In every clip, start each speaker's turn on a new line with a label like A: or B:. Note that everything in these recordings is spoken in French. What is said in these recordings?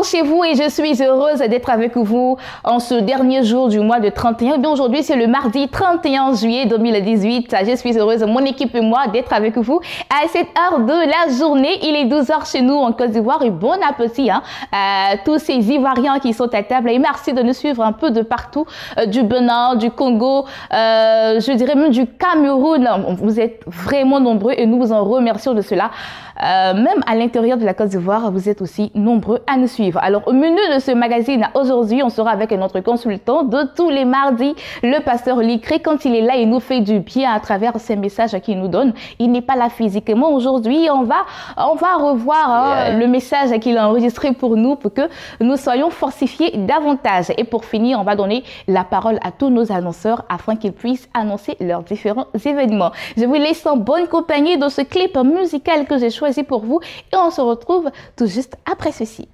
A: chez vous et je suis heureuse d'être avec vous en ce dernier jour du mois de 31. Bien aujourd'hui, c'est le mardi 31 juillet 2018. Je suis heureuse, mon équipe et moi, d'être avec vous à cette heure de la journée. Il est 12 h chez nous en Côte d'Ivoire et bon appétit à tous ces Ivoiriens qui sont à table. Et merci de nous suivre un peu de partout, du Bénin, du Congo, je dirais même du Cameroun. Vous êtes vraiment nombreux et nous vous en remercions de cela. Même à l'intérieur de la Côte d'Ivoire, vous êtes aussi nombreux à nous suivre. Alors, au menu de ce magazine, aujourd'hui, on sera avec notre consultant de tous les mardis, le pasteur Likré. Quand il est là, il nous fait du bien à travers ces messages qu'il nous donne. Il n'est pas là physiquement. Aujourd'hui, on va revoir le message qu'il a enregistré pour nous pour que nous soyons fortifiés davantage. Et pour finir, on va donner la parole à tous nos annonceurs afin qu'ils puissent annoncer leurs différents événements. Je vous laisse en bonne compagnie dans ce clip musical que j'ai choisi pour vous et on se retrouve tout juste après ceci.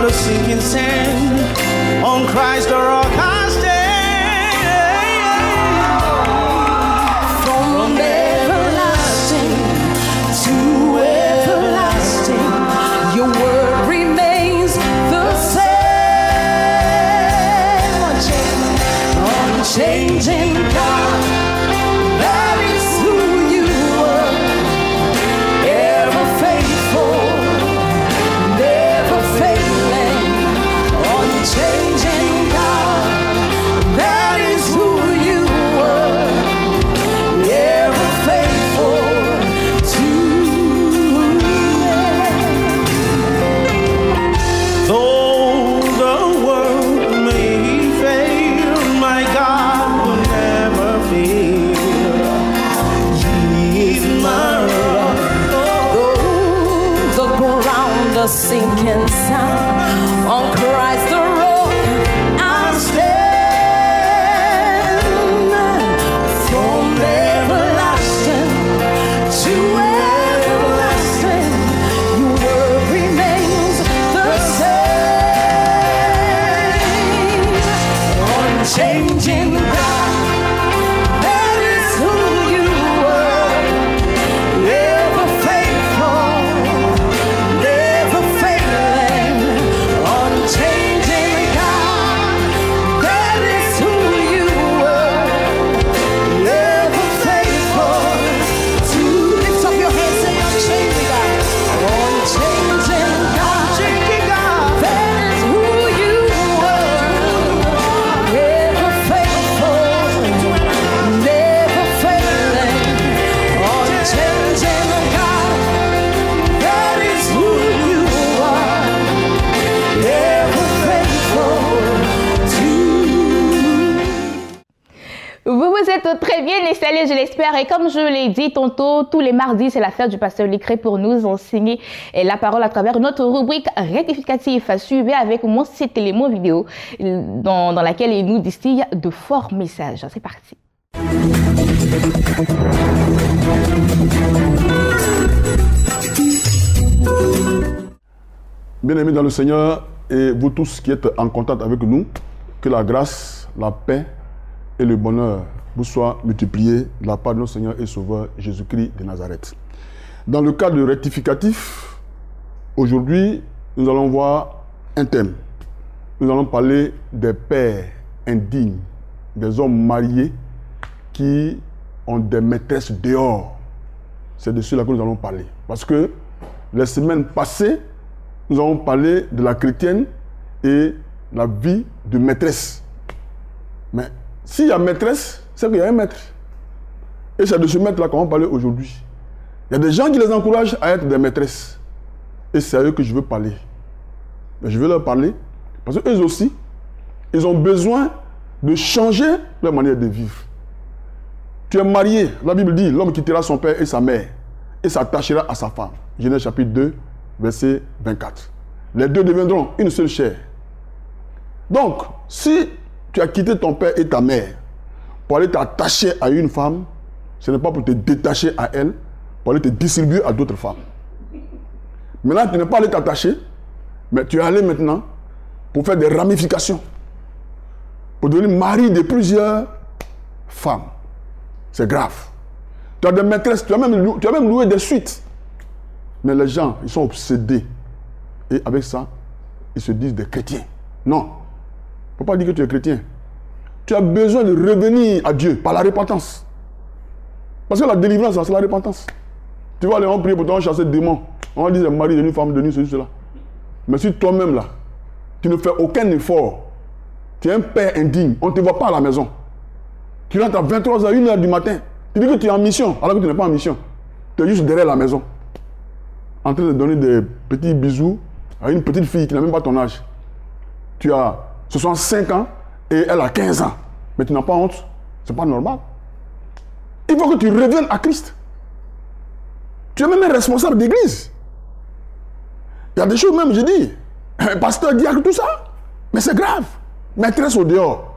B: Sinking sand on Christ the rock I stand. From everlasting to everlasting, your word remains the same. Unchanging God, that is who you were, ever faithful, never failing. Changing God, that is who you were, ever faithful to me. Though the world may fail, my God will never fail. He is my rock. Though the ground a sinking sand, on Christ the rock I stand. From everlasting to everlasting, your word remains the same. Unchanging God, that is who you were, ever faithful, never failing. Unchanging God, that is who you were, ever faithful to. Lift up your hands, say unchanging God. Unchanging God, that is who you were, ever faithful, never failing. Unchanging God, that is who you are, ever faithful to.
A: Vous vous êtes très bien installés, je l'espère. Et comme je l'ai dit tantôt, tous les mardis, c'est l'affaire du pasteur Likré pour nous enseigner la parole à travers notre rubrique rectificative. Suivez avec moi cet élément vidéo dans laquelle il nous distille de forts messages. C'est parti.
C: Bien-aimés dans le Seigneur et vous tous qui êtes en contact avec nous, que la grâce, la paix et le bonheur vous soient multipliés de la part de notre Seigneur et Sauveur Jésus-Christ de Nazareth. Dans le cadre rectificatif, aujourd'hui, nous allons voir un thème. Nous allons parler des pères indignes, des hommes mariés qui ont des maîtresses dehors. C'est de cela que nous allons parler. Parce que les semaines passées, nous avons parlé de la chrétienne et la vie de maîtresse. Mais s'il y a maîtresse, c'est qu'il y a un maître. Et c'est de ce maître-là qu'on va parler aujourd'hui. Il y a des gens qui les encouragent à être des maîtresses. Et c'est à eux que je veux parler. Mais je veux leur parler parce qu'eux aussi, ils ont besoin de changer leur manière de vivre. Tu es marié, la Bible dit, l'homme quittera son père et sa mère et s'attachera à sa femme. Genèse chapitre 2, verset 24. Les deux deviendront une seule chair. Donc, si tu as quitté ton père et ta mère pour aller t'attacher à une femme, ce n'est pas pour te détacher à elle, pour aller te distribuer à d'autres femmes. Maintenant, tu n'es pas allé t'attacher, mais tu es allé maintenant pour faire des ramifications, pour devenir mari de plusieurs femmes. C'est grave. Tu as des maîtresses, tu as même loué des suites. Mais les gens, ils sont obsédés. Et avec ça, ils se disent des chrétiens. Non. Il ne faut pas dire que tu es chrétien. Tu as besoin de revenir à Dieu par la repentance. Parce que la délivrance, c'est la repentance. Tu vas aller en prier pour toi chasser des démons. On va dire mari d'une femme, de ceci, cela. Mais si toi-même là, tu ne fais aucun effort, tu es un père indigne, on ne te voit pas à la maison. Tu rentres à 23h, 1h du matin. Tu dis que tu es en mission, alors que tu n'es pas en mission. Tu es juste derrière la maison, en train de donner des petits bisous à une petite fille qui n'a même pas ton âge. Tu as 65 ans et elle a 15 ans. Mais tu n'as pas honte. C'est pas normal. Il faut que tu reviennes à Christ. Tu es même un responsable d'église. Il y a des choses même, je dis, pasteur, diacre, tout ça. Mais c'est grave. Maîtresse au dehors.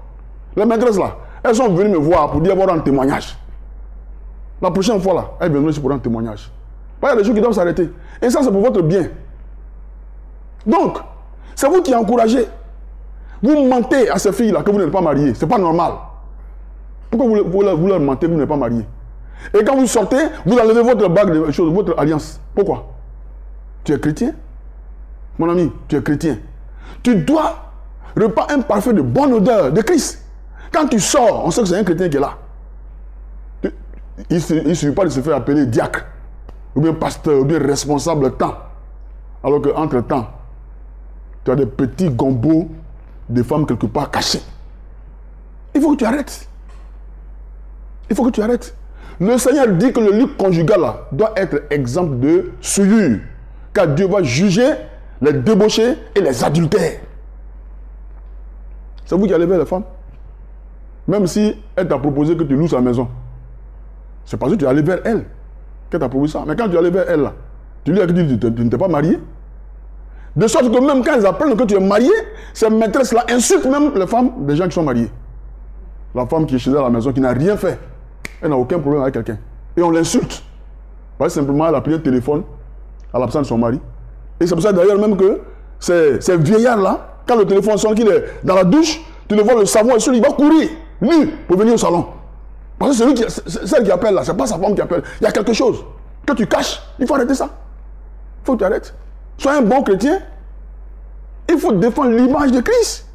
C: Les maîtresses là, elles sont venues me voir pour dire avoir un témoignage. La prochaine fois là, elles viendront ici pour un témoignage. Il y a des choses qui doivent s'arrêter. Et ça, c'est pour votre bien. Donc, c'est vous qui encouragez. Vous mentez à ces filles-là que vous n'êtes pas mariés. Ce n'est pas normal. Pourquoi vous leur mentez que vous n'êtes pas mariés? Et quand vous sortez, vous enlevez votre bague de choses, votre alliance. Pourquoi? Tu es chrétien? Mon ami, tu es chrétien. Tu dois reprendre un parfum de bonne odeur de Christ. Quand tu sors, on sait que c'est un chrétien qui est là. Il ne suffit pas de se faire appeler diacre, ou bien pasteur, ou bien responsable temps. Alors qu'entre-temps, tu as des petits gombos de femmes quelque part cachées. Il faut que tu arrêtes. Il faut que tu arrêtes. Le Seigneur dit que le lit conjugal là, doit être exemple de souillure. Car Dieu va juger les débauchés et les adultères. C'est vous qui allez vers les femmes. Même si elle t'a proposé que tu loues sa maison. C'est parce que tu es allé vers elle qu'elle t'a proposé ça. Mais quand tu es allé vers elle, là, tu lui as dit que tu ne t'es pas marié. De sorte que même quand ils apprennent que tu es marié, ces maîtresses-là insultent même les femmes des gens qui sont mariés. La femme qui est chez elle à la maison, qui n'a rien fait. Elle n'a aucun problème avec quelqu'un. Et on l'insulte. Parce que simplement, elle a pris un téléphone à l'absence de son mari. Et c'est pour ça d'ailleurs même que ces vieillards-là, quand le téléphone sonne, qu'il est dans la douche, tu le vois, le savon est sur lui, il va courir, lui, pour venir au salon. Parce que celle qui appelle là, c'est pas sa femme qui appelle. Il y a quelque chose que tu caches. Il faut arrêter ça. Il faut que tu arrêtes. Sois un bon chrétien. Il faut défendre l'image de Christ.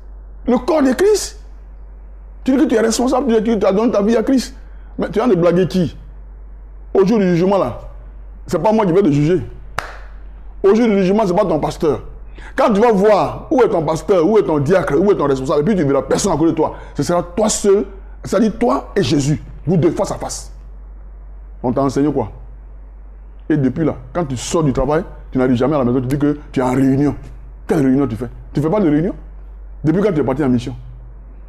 C: Le corps de Christ. Tu dis que tu es responsable, tu as donné ta vie à Christ. Mais tu as de blaguer qui? Au jour du jugement là, c'est pas moi qui vais te juger. Au jour du jugement, c'est pas ton pasteur. Quand tu vas voir où est ton pasteur, où est ton diacre, où est ton responsable, et puis tu verras personne à côté de toi, ce sera toi seul, c'est-à-dire toi et Jésus, vous deux face à face. On t'a enseigné quoi? Et depuis là, quand tu sors du travail, tu n'arrives jamais à la maison, tu dis que tu es en réunion. Quelle réunion tu fais? Tu ne fais pas de réunion? Depuis quand tu es parti en mission?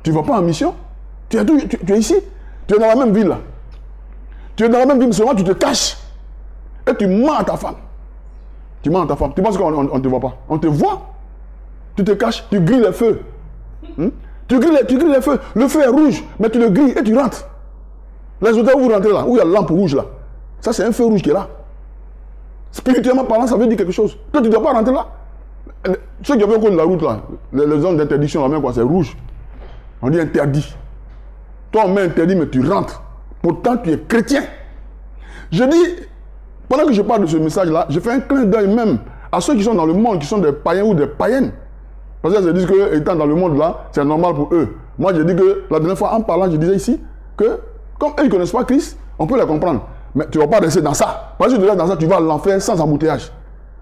C: Tu ne vas pas en mission? Tu es ici? Tu es dans la même ville là. Tu es dans la même ville, mais seulement tu te caches. Et tu mens à ta femme. Tu mens à ta femme. Tu penses qu'on ne te voit pas? On te voit. Tu te caches, tu grilles les feux. Tu grilles les feux. Le feu est rouge, mais tu le grilles et tu rentres. Les hôtels où vous rentrez là, où il y a la lampe rouge là, ça c'est un feu rouge qui est là. Spirituellement parlant, ça veut dire quelque chose. Toi, tu ne dois pas rentrer là. Ceux qui avaient connu la route là, les zones d'interdiction là, même quoi, c'est rouge. On dit interdit. Toi, on met interdit, mais tu rentres. Pourtant, tu es chrétien. Je dis, pendant que je parle de ce message-là, je fais un clin d'œil même à ceux qui sont dans le monde, qui sont des païens ou des païennes. Parce qu'ils se disent qu'étant dans le monde là, c'est normal pour eux. Moi, je dis que la dernière fois, en parlant, je disais ici que, comme eux, ils ne connaissent pas Christ, on peut les comprendre. Mais tu ne vas pas rester dans ça. Parce que si tu restes dans ça, tu vas à l'enfer sans embouteillage.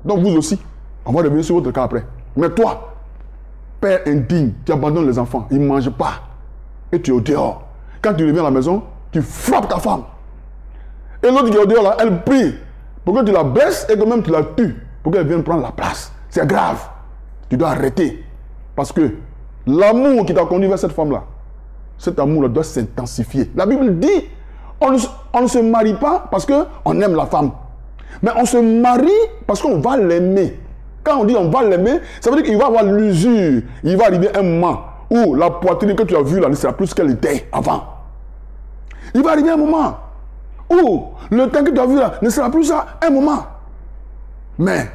C: Donc vous aussi, on va revenir sur votre cas après. Mais toi, père indigne, tu abandonnes les enfants, ils ne mangent pas. Et tu es au dehors. Quand tu reviens à la maison, tu frappes ta femme. Et l'autre qui est au dehors là, elle prie pour que tu la baisses et que même tu la tues. Pour qu'elle vienne prendre la place. C'est grave. Tu dois arrêter. Parce que l'amour qui t'a conduit vers cette femme-là, cet amour doit s'intensifier. La Bible dit, on ne se marie pas parce qu'on aime la femme. Mais on se marie parce qu'on va l'aimer. Quand on dit on va l'aimer, ça veut dire qu'il va avoir l'usure. Il va arriver un moment où la poitrine que tu as vue là ne sera plus ce qu'elle était avant. Il va arriver un moment où le teint que tu as vu là ne sera plus ça un moment. Mais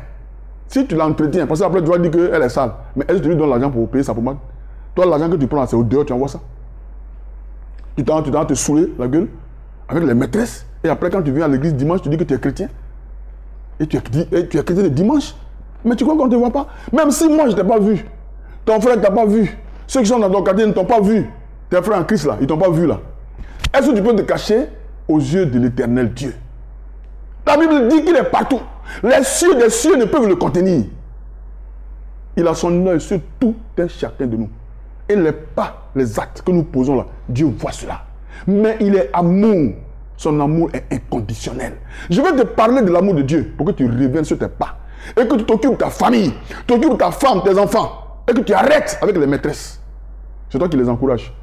C: si tu l'entretiens, parce qu'après tu vas dire qu'elle est sale, mais est-ce que tu lui donnes l'argent pour payer sa pommade? Toi, l'argent que tu prends, c'est au dehors, tu envoies ça. Tu t'en vas te saouler la gueule avec les maîtresses. Et après, quand tu viens à l'église dimanche, tu dis que tu es chrétien. Et tu es chrétien le dimanche. Mais tu crois qu'on ne te voit pas? Même si moi, je ne t'ai pas vu, ton frère ne t'a pas vu, ceux qui sont dans ton quartier ne t'ont pas vu, tes frères en Christ là, ils ne t'ont pas vu là. Est-ce que tu peux te cacher aux yeux de l'éternel Dieu? La Bible dit qu'il est partout. Les cieux des cieux ne peuvent le contenir. Il a son œil sur tout un chacun de nous. Et les pas, les actes que nous posons là, Dieu voit cela. Mais il est amour. Son amour est inconditionnel. Je vais te parler de l'amour de Dieu pour que tu reviennes sur tes pas. Et que tu t'occupes de ta famille, t'occupes de ta femme, tes enfants. Et que tu arrêtes avec les maîtresses. C'est toi qui les encourages.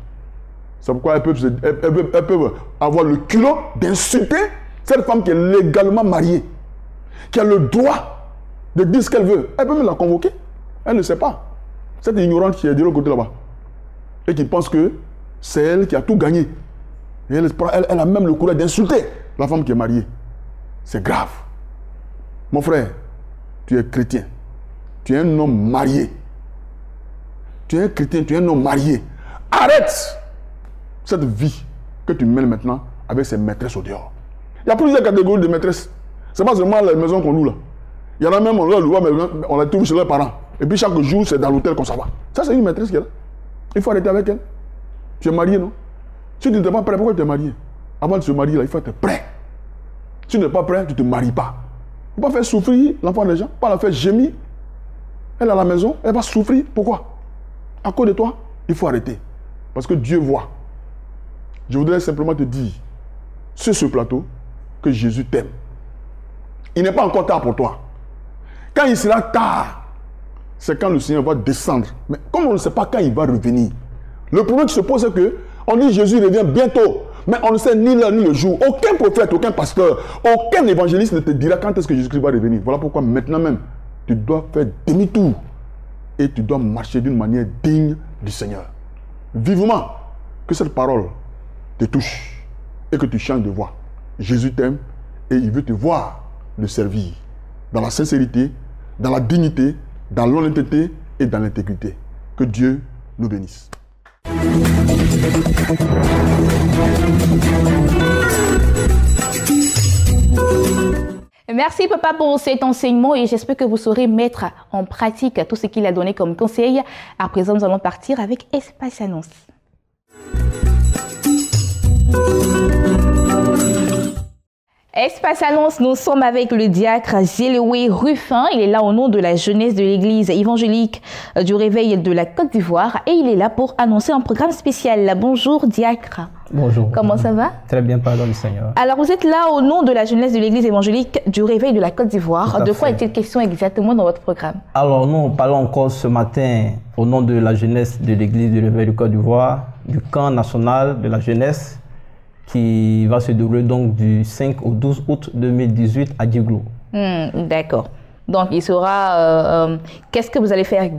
C: C'est pourquoi elles peuvent avoir le culot d'insulter cette femme qui est légalement mariée, qui a le droit de dire ce qu'elle veut. Elle peut même la convoquer. Elle ne sait pas. Cette ignorante qui est de l'autre côté là-bas. Et qui pense que c'est elle qui a tout gagné. Et elle a même le courage d'insulter la femme qui est mariée. C'est grave. Mon frère, tu es chrétien. Tu es un homme marié. Tu es un chrétien, tu es un homme marié. Arrête cette vie que tu mènes maintenant avec ces maîtresses au dehors. Il y a plusieurs catégories de maîtresses. Ce n'est pas seulement les maisons qu'on loue là. Il y en a même, on les loue, mais on les trouve chez leurs parents. Et puis chaque jour, c'est dans l'hôtel qu'on s'en va. Ça, c'est une maîtresse qui est là. Il faut arrêter avec elle. Tu es marié, non? Si tu n'es pas prêt, pourquoi tu es marié? Avant de se marier, là, il faut être prêt. Si tu n'es pas prêt, tu ne te maries pas. Il ne faut pas faire souffrir l'enfant des gens, pas la faire gémir. Elle est à la maison, elle va souffrir. Pourquoi? À cause de toi, il faut arrêter. Parce que Dieu voit. Je voudrais simplement te dire, sur ce plateau, que Jésus t'aime. Il n'est pas encore tard pour toi. Quand il sera tard, c'est quand le Seigneur va descendre. Mais comme on ne sait pas quand il va revenir, le problème qui se pose, c'est que on dit Jésus revient bientôt. Mais on ne sait ni l'heure ni le jour. Aucun prophète, aucun pasteur, aucun évangéliste ne te dira quand est-ce que Jésus-Christ va revenir. Voilà pourquoi maintenant même, tu dois faire demi-tour. Et tu dois marcher d'une manière digne du Seigneur. Vivement que cette parole te touche et que tu changes de voix. Jésus t'aime et il veut te voir le servir dans la sincérité, dans la dignité, dans l'honnêteté et dans l'intégrité. Que Dieu nous bénisse.
A: Merci papa pour cet enseignement et j'espère que vous saurez mettre en pratique tout ce qu'il a donné comme conseil. À présent, nous allons partir avec Espace Annonce. Espace Annonce, nous sommes avec le diacre Zéléwé Ruffin. Il est là au nom de la jeunesse de l'église évangélique du Réveil de la Côte d'Ivoire et il est là pour annoncer un programme spécial. Bonjour diacre.
D: Bonjour.
A: Comment ça va?
D: Très bien, pardon du Seigneur.
A: Alors vous êtes là au nom de la jeunesse de l'église évangélique du Réveil de la Côte d'Ivoire. De quoi est-il question exactement dans votre programme? Alors
D: nous parlons encore ce matin au nom de la jeunesse de l'église du Réveil de la Côte d'Ivoire, du camp national de la jeunesse qui va se dérouler donc du 5 au 12 août 2018 à Djiglou.
A: D'accord. Donc, il sera... qu'est-ce que vous allez faire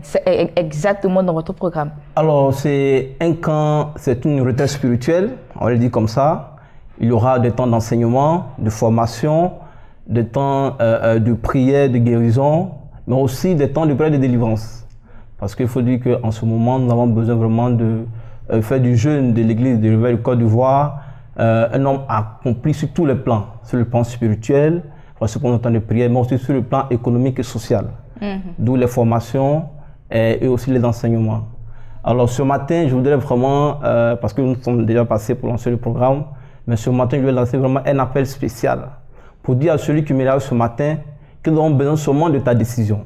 A: exactement dans votre programme? Alors, c'est un camp, c'est une retraite spirituelle, on le dit comme ça. Il y aura des temps d'enseignement, de formation, des temps de prière, de guérison, mais aussi des temps de prière de délivrance. Parce qu'il faut dire qu'en ce moment, nous avons besoin vraiment de faire du jeûne de l'église de Réveil de Côte d'Ivoire un homme accompli sur tous les plans, sur le plan spirituel, ce qu'on entend de prière, mais aussi sur le plan économique et social. D'où les formations et aussi les enseignements. Alors ce matin, je voudrais vraiment, parce que nous sommes déjà passés pour lancer le programme, mais ce matin, je vais lancer vraiment un appel spécial pour dire à celui qui me regarde ce matin que nous avons besoin seulement de ta décision.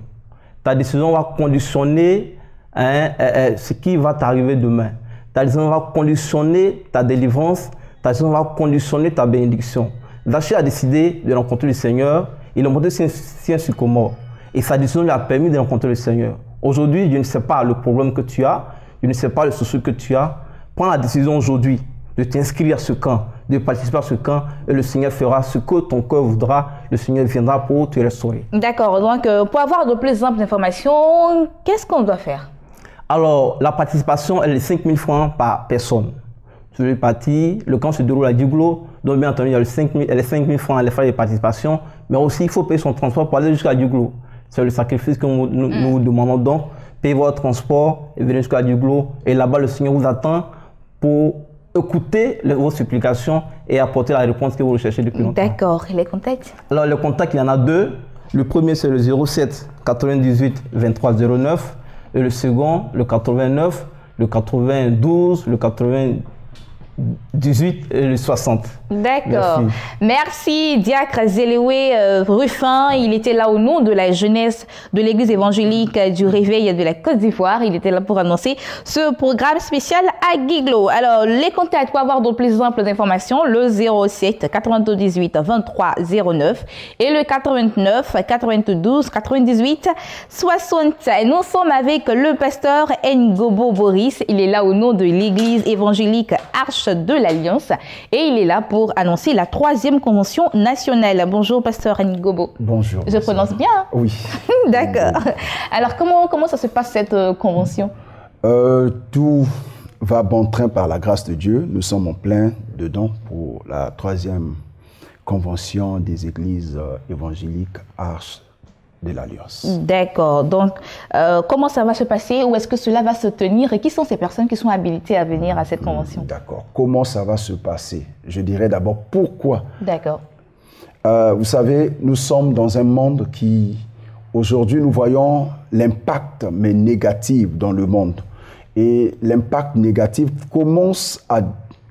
A: Ta décision va conditionner ce qui va t'arriver demain. Ta décision va conditionner ta délivrance. Ta décision va conditionner ta bénédiction. Zaché a décidé de rencontrer le Seigneur. Il a monté sur un sycomore. Et sa décision lui a permis de rencontrer le Seigneur. Aujourd'hui, je ne sais pas le problème que tu as. Je ne sais pas le souci que tu as.
D: prends la décision aujourd'hui de t'inscrire à ce camp, de participer à ce camp, et le Seigneur fera ce que ton cœur voudra, le Seigneur viendra pour te restaurer.
A: D'accord, donc pour avoir de plus amples informations, qu'est-ce qu'on doit faire?
D: Alors, la participation, elle est 5 000 francs par personne. Tu veux partir, le camp se déroule à Diglo, donc bien entendu, il y a les 5 000 francs à les frais de participation, mais aussi il faut payer son transport pour aller jusqu'à Diglo. C'est le sacrifice que nous vous demandons donc. Payez votre transport et venez jusqu'à Diglo, et là-bas, le Seigneur vous attend pour écouter vos supplications et apporter la réponse que vous recherchez depuis longtemps.
A: D'accord, et les contacts?
D: Alors, les contacts, il y en a deux. Le premier, c'est le 07 98 23 09. Et le second, le 89, le 92, le 98 et le 60.
A: D'accord. Merci Diacre Zéléwé Ruffin. Il était là au nom de la jeunesse de l'église évangélique du Réveil de la Côte d'Ivoire. Il était là pour annoncer ce programme spécial à Guiglo. Alors, les contacts pour avoir de plus amples informations, le 07 92 18 23 09 et le 89 92 98 60. Nous sommes avec le pasteur Ngobo Boris. Il est là au nom de l'église évangélique Arche de l'Alliance et il est là pour annoncer la 3e convention nationale. Bonjour, pasteur Ngobo.
C: Bonjour.
A: Je prononce bien?
C: Oui.
A: D'accord. Alors, comment ça se passe cette convention?
E: Tout va bon train par la grâce de Dieu. Nous sommes en plein dedans pour la 3e convention des églises évangéliques Arche de l'Alliance.
A: D'accord. Donc, comment ça va se passer? Où est-ce que cela va se tenir? Et qui sont ces personnes qui sont habilitées à venir à cette convention?
E: D'accord. Comment ça va se passer? Je dirais d'abord pourquoi.
A: D'accord.
E: Vous savez, nous sommes dans un monde qui, aujourd'hui, nous voyons l'impact, mais négatif dans le monde. Et l'impact négatif commence à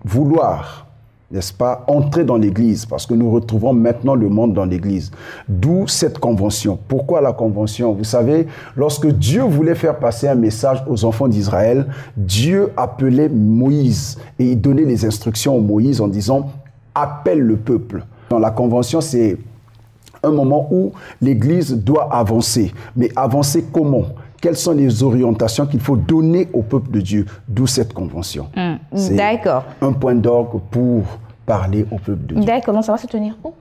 E: vouloir, n'est-ce pas, entrer dans l'Église, parce que nous retrouvons maintenant le monde dans l'Église. D'où cette convention. Pourquoi la convention? Vous savez, lorsque Dieu voulait faire passer un message aux enfants d'Israël, Dieu appelait Moïse et il donnait les instructions à Moïse en disant « Appelle le peuple ». Dans la convention, c'est un moment où l'Église doit avancer. Mais avancer comment? Quelles sont les orientations qu'il faut donner au peuple de Dieu? D'où cette convention.
A: D'accord.
E: Un point d'orgue pour parler au peuple de Dieu.
A: D'accord, donc ça va se tenir où?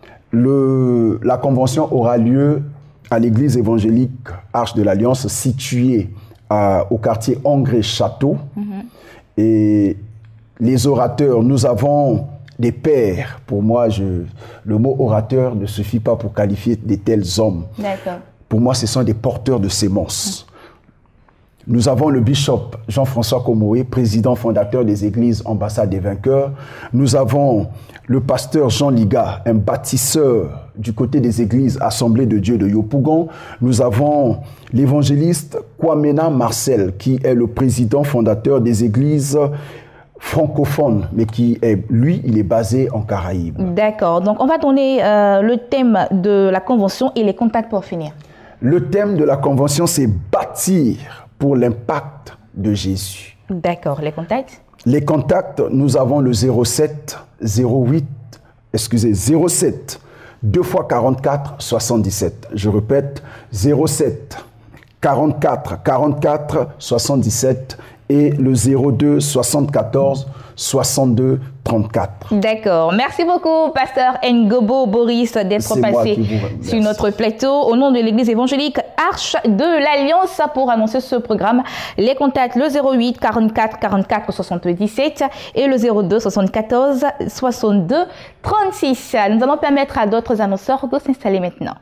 E: La convention aura lieu à l'église évangélique Arche de l'Alliance, située au quartier Angré-Château. Et les orateurs, nous avons des pères. Pour moi, le mot orateur ne suffit pas pour qualifier de tels hommes.
A: D'accord.
E: Pour moi, ce sont des porteurs de sémences. Nous avons le bishop Jean-François Komoé, président fondateur des églises Ambassade des Vainqueurs. Nous avons le pasteur Jean Liga, un bâtisseur du côté des églises Assemblée de Dieu de Yopougon. Nous avons l'évangéliste Kwamena Marcel, qui est le président fondateur des églises francophones, mais qui est, lui, il est basé en Caraïbes.
A: D'accord. Donc, on va donner le thème de la convention et les contacts pour finir.
E: Le thème de la convention, c'est bâtir pour l'impact de Jésus.
A: D'accord. Les contacts?
E: Les contacts, nous avons le 07 2 fois 44 77. Je répète, 07 44 44 77 et le 02 74 62 34.
A: D'accord. Merci beaucoup, pasteur Ngobo Boris, d'être passé sur notre plateau au nom de l'église évangélique Arche de l'Alliance pour annoncer ce programme. Les contacts, le 08 44 44 77 et le 02 74 62 36. Nous allons permettre à d'autres annonceurs de s'installer maintenant.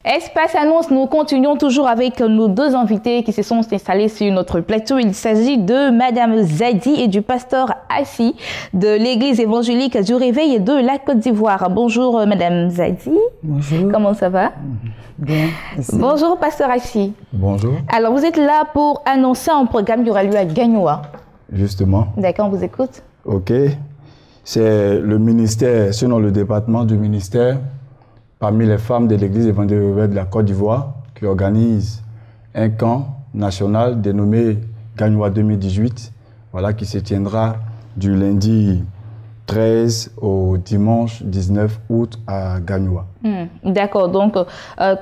A: Espace Annonce, nous continuons toujours avec nos deux invités qui se sont installés sur notre plateau. Il s'agit de Madame Zadi et du pasteur Assi de l'église évangélique du Réveil de la Côte d'Ivoire. Bonjour Madame Zadi.
F: Bonjour.
A: Comment ça va?
F: Bien, merci.
A: Bonjour pasteur Assi.
C: Bonjour.
A: Alors vous êtes là pour annoncer un programme qui aura lieu à Gagnoa.
C: Justement.
A: D'accord, on vous écoute.
C: Ok. C'est le ministère, sinon le département du ministère, parmi les femmes de l'église évangélique de la Côte d'Ivoire, qui organise un camp national dénommé Gagnoa 2018, voilà, qui se tiendra du lundi 13 au dimanche 19 août à Gagnoa.
A: D'accord, donc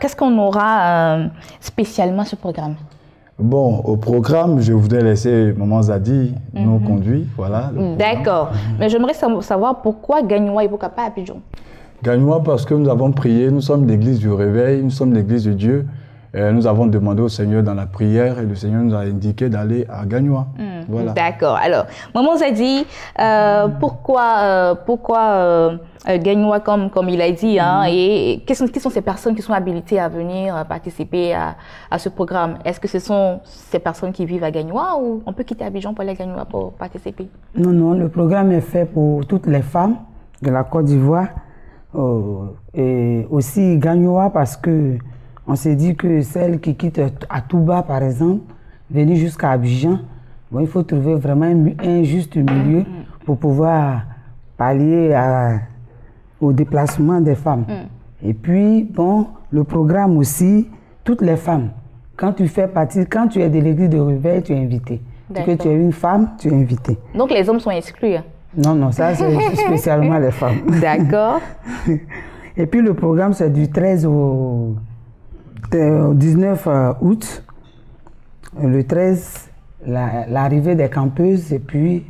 A: qu'est-ce qu'on aura spécialement ce programme?
F: Bon, au programme, je voudrais laisser Maman Zadi nous conduire. Voilà.
A: D'accord. Mais j'aimerais savoir pourquoi Gagnois et pourquoi pas Abidjan?
F: Gagnois parce que nous avons prié, nous sommes l'église du réveil, nous sommes l'église de Dieu. Nous avons demandé au Seigneur dans la prière et le Seigneur nous a indiqué d'aller à Gagnois. Voilà.
A: D'accord. Alors, Maman Zadi, pourquoi Gagnois comme il a dit, hein, et qui sont ces personnes qui sont habilitées à venir participer à ce programme? Est-ce que ce sont ces personnes qui vivent à Gagnois ou on peut quitter Abidjan pour aller à Gagnois pour participer?
G: Non, non, le programme est fait pour toutes les femmes de la Côte d'Ivoire et aussi Gagnois parce que on s'est dit que celles qui quittent à Touba, par exemple, venir jusqu'à Abidjan, bon, il faut trouver vraiment un juste milieu pour pouvoir pallier au déplacement des femmes. Et puis, bon, le programme aussi, toutes les femmes, quand tu fais partie, quand tu es de l'église de réveil, tu es invité. Que tu es une femme, tu es invité.
A: Donc les hommes sont exclus?
G: Non, non, ça c'est spécialement les femmes. D'accord. Et puis le programme, c'est du 13 au 19 août, le 13, l'arrivée des campeuses et puis